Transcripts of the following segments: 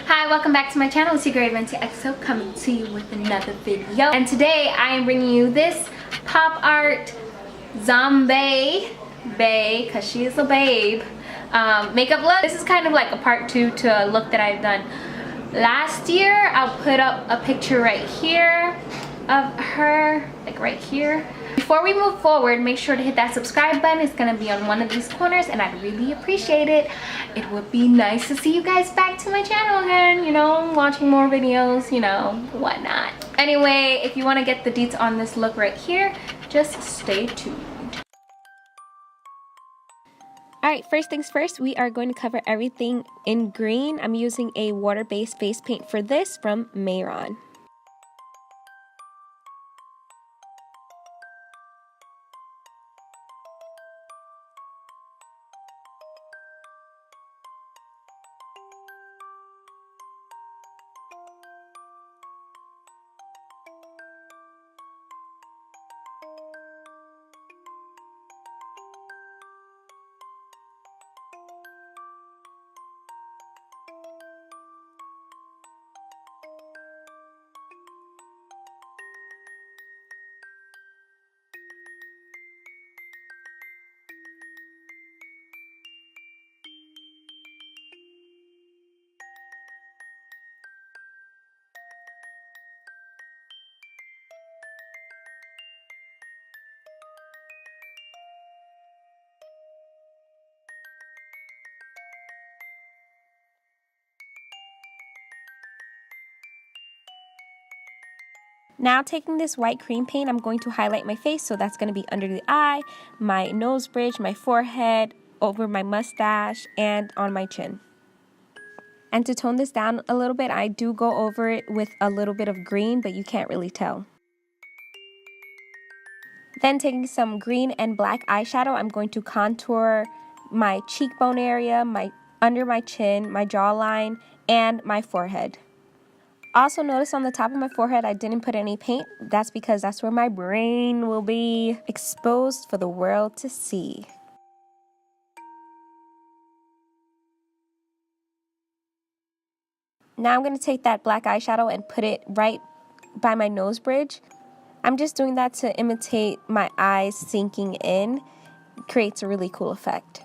Hi, welcome back to my channel. It's your girl Venti XO coming to you with another video. And today I am bringing you this pop art zombie bae, because she is a babe, makeup look. This is kind of like a part 2 to a look that I've done last year. I'll put up a picture right here of her, like right here. Before we move forward, make sure to hit that subscribe button. It's gonna be on one of these corners and I'd really appreciate it. It would be nice to see you guys back to my channel again, you know, watching more videos, you know, whatnot. Anyway, if you want to get the deets on this look right here, just stay tuned. Alright, first things first, we are going to cover everything in green. I'm using a water-based face paint for this from Mehron. Now taking this white cream paint, I'm going to highlight my face, so that's going to be under the eye, my nose bridge, my forehead, over my mustache, and on my chin. And to tone this down a little bit, I do go over it with a little bit of green, but you can't really tell. Then taking some green and black eyeshadow, I'm going to contour my cheekbone area, under my chin, my jawline, and my forehead. Also notice on the top of my forehead I didn't put any paint. That's because that's where my brain will be exposed for the world to see. Now I'm going to take that black eyeshadow and put it right by my nose bridge. I'm just doing that to imitate my eyes sinking in. It creates a really cool effect.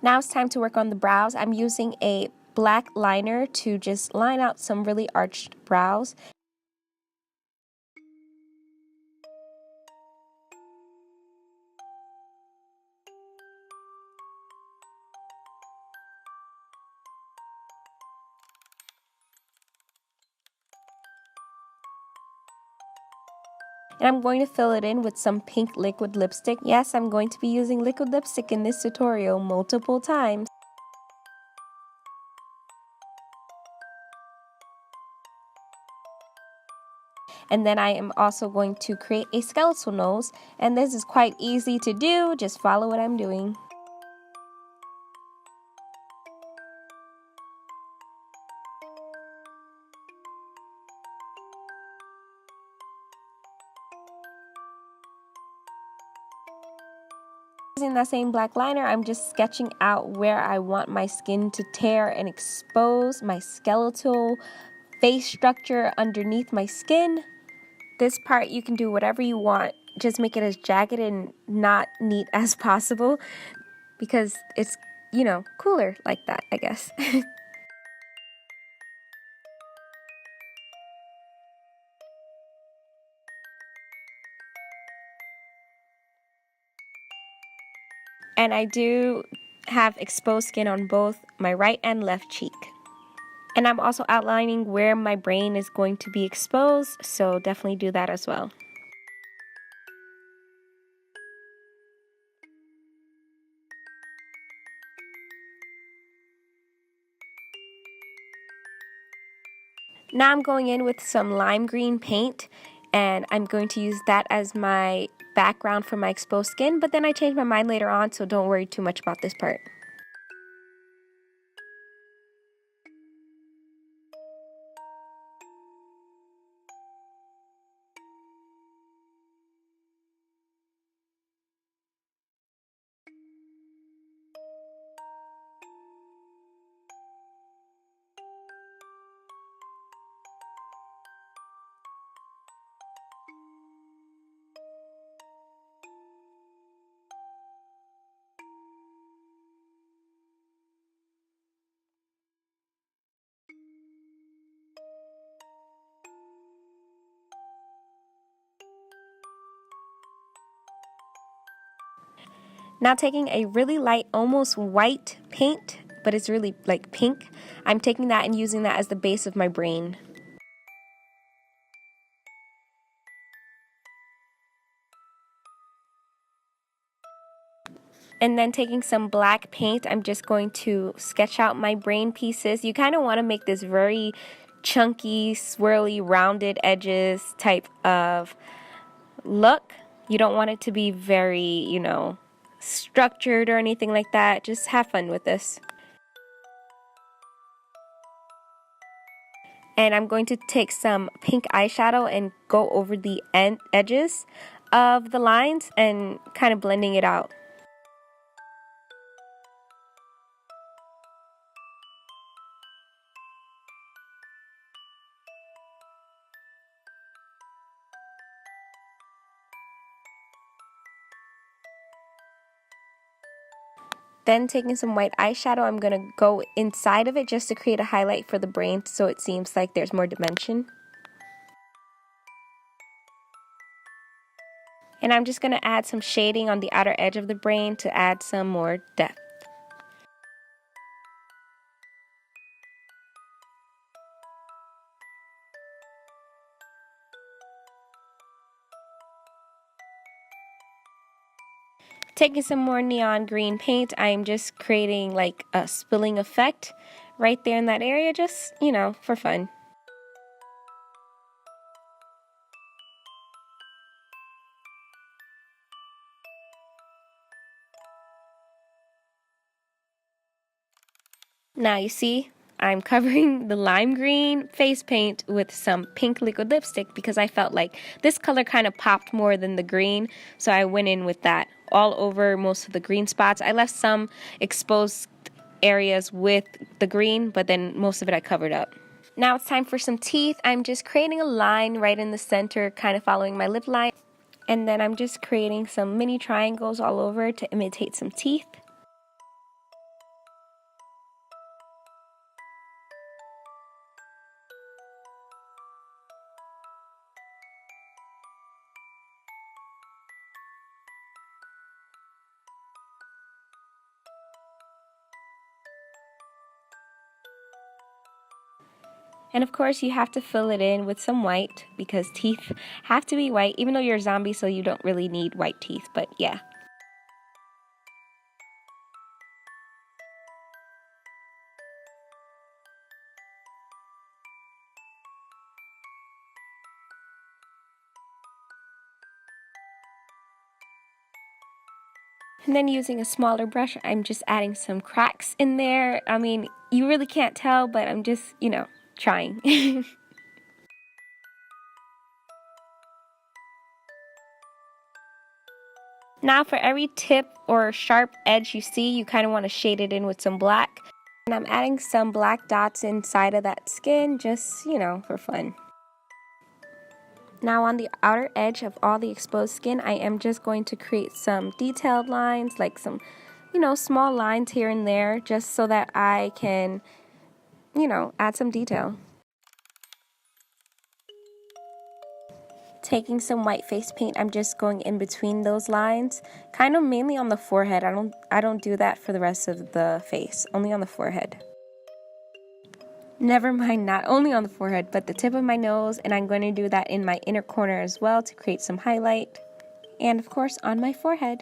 Now it's time to work on the brows. I'm using a black liner to just line out some really arched brows. And I'm going to fill it in with some pink liquid lipstick. Yes, I'm going to be using liquid lipstick in this tutorial multiple times. And then I am also going to create a skeletal nose, and this is quite easy to do. Just follow what I'm doing. Using that same black liner, I'm just sketching out where I want my skin to tear and expose my skeletal face structure underneath my skin. This part you can do whatever you want. Just make it as jagged and not neat as possible, because it's, you know, cooler like that, I guess. And I do have exposed skin on both my right and left cheek. And I'm also outlining where my brain is going to be exposed, so definitely do that as well. Now I'm going in with some lime green paint, and I'm going to use that as my background for my exposed skin, but then I changed my mind later on, so don't worry too much about this part. Now taking a really light, almost white paint, but it's really like pink, I'm taking that and using that as the base of my brain. And then taking some black paint, I'm just going to sketch out my brain pieces. You kind of want to make this very chunky, swirly, rounded edges type of look. You don't want it to be very, you know, structured or anything like that. Just have fun with this. And I'm going to take some pink eyeshadow and go over the edges of the lines and kind of blending it out. Then taking some white eyeshadow, I'm going to go inside of it just to create a highlight for the brain so it seems like there's more dimension. And I'm just going to add some shading on the outer edge of the brain to add some more depth. Taking some more neon green paint, I'm just creating like a spilling effect right there in that area, just, you know, for fun. Now you see, I'm covering the lime green face paint with some pink liquid lipstick because I felt like this color kind of popped more than the green, so I went in with that all over most of the green spots. I left some exposed areas with the green, but then most of it I covered up. Now it's time for some teeth. I'm just creating a line right in the center, kind of following my lip line. And then I'm just creating some mini triangles all over to imitate some teeth. And of course you have to fill it in with some white because teeth have to be white, even though you're a zombie, so you don't really need white teeth, but yeah. And then using a smaller brush, I'm just adding some cracks in there. I mean, you really can't tell, but I'm just, you know, trying. Now for every tip or sharp edge you see, you kind of want to shade it in with some black. And I'm adding some black dots inside of that skin, just, you know, for fun. Now on the outer edge of all the exposed skin, I am just going to create some detailed lines, like some, you know, small lines here and there, just so that I can, you know, add some detail. Taking some white face paint, I'm just going in between those lines, kind of mainly on the forehead. I don't do that for the rest of the face, only on the forehead. Never mind, not only on the forehead, but the tip of my nose, and I'm going to do that in my inner corner as well to create some highlight, and of course on my forehead.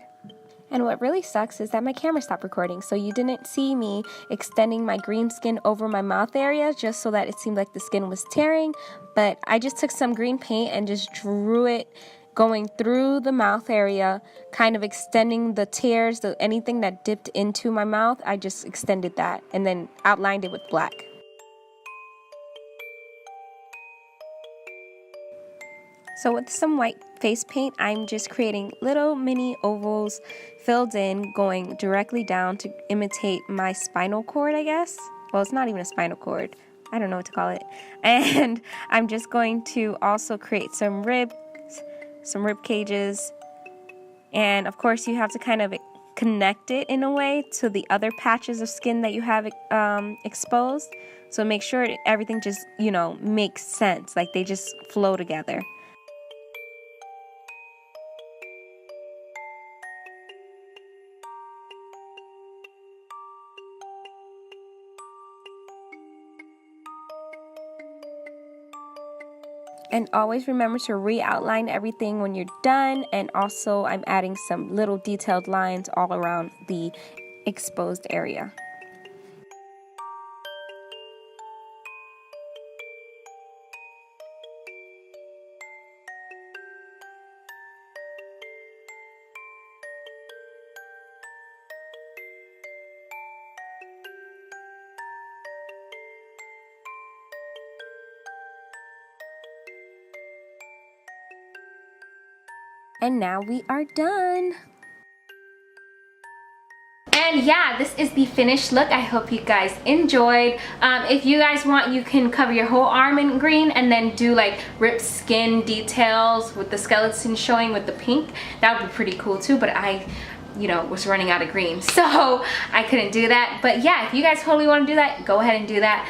And what really sucks is that my camera stopped recording, so you didn't see me extending my green skin over my mouth area just so that it seemed like the skin was tearing, but I just took some green paint and just drew it going through the mouth area, kind of extending the tears, anything that dipped into my mouth, I just extended that and then outlined it with black. So with some white face paint, I'm just creating little mini ovals filled in, going directly down to imitate my spinal cord, I guess. Well, it's not even a spinal cord. I don't know what to call it. And I'm just going to also create some ribs, some rib cages. And of course, you have to kind of connect it in a way to the other patches of skin that you have exposed. So make sure everything just, you know, makes sense, like they just flow together. And always remember to re-outline everything when you're done. And also I'm adding some little detailed lines all around the exposed area. And now we are done. And yeah, this is the finished look. I hope you guys enjoyed. If you guys want, you can cover your whole arm in green and then do like ripped skin details with the skeleton showing with the pink. That would be pretty cool too, but I was running out of green, so I couldn't do that. But yeah, if you guys totally want to do that, go ahead and do that.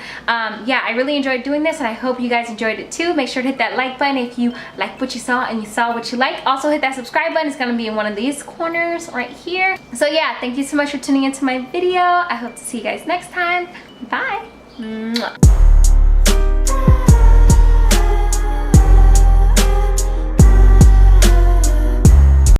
Yeah, I really enjoyed doing this, and I hope you guys enjoyed it too. Make sure to hit that like button if you like what you saw and you saw what you liked. Also hit that subscribe button. It's going to be in one of these corners right here. So yeah, thank you so much for tuning into my video. I hope to see you guys next time. Bye. Mwah.